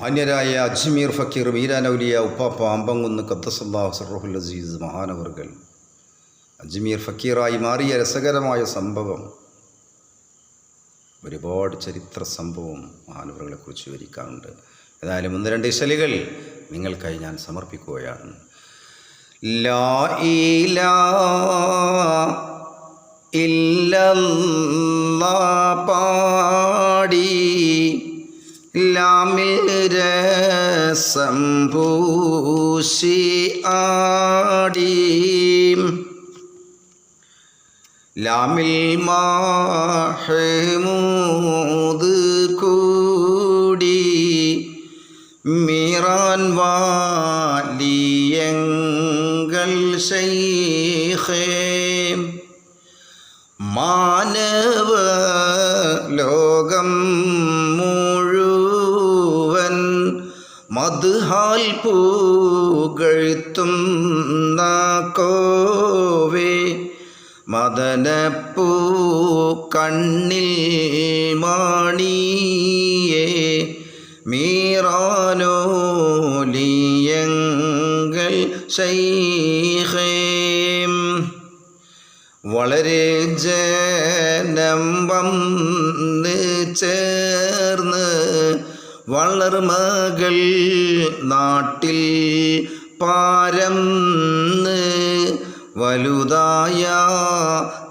മാന്യരായ അജ്മീർ ഫക്കീർ മീരാനൗലിയ ഉപ്പാപ്പ അമ്പങ്കുന്ന് ഖദ്ദസല്ലാഹു സിർറുൽ അസീസ് മഹാനവർകൾ അജ്മീർ ഫക്കീറായി മാറിയ രസകരമായ സംഭവം, ഒരുപാട് ചരിത്ര സംഭവം മഹാനവറുകളെക്കുറിച്ച് വിവരിക്കാനുണ്ട്. ഏതായാലും 1-2 ഇശലുകൾ നിങ്ങൾക്കായി ഞാൻ സമർപ്പിക്കുകയാണ്. ലാ ഇലാഹ ഇല്ലല്ലാഹ് പാടി ലാമിൽ രസം പൂശി ആടി, ലാമിൽ മഹ്മൂദ് കൂടി മീറാൻ വാലിയങ്ങൾ ശൈഖേ, മാനവ ലോകം മുഴുവൻ മദ്ഹാൽ പൂകഴ്ത്തും കോവേ, മദനപ്പൂ കണ്ണിൽ മാണിയേ മീറാനോലിയങ്ങൾ ശൈഖേ. വളരെ ജനം വന്ന് ചേർന്ന് വളർമകൾ നാട്ടിൽ പാരന്ന്, വലുതായ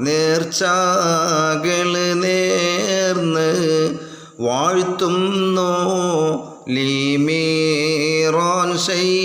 നേർച്ചകൾ നേർന്ന് വാഴ്ത്തുന്നു ലീമീറാൻ ശൈഖേ.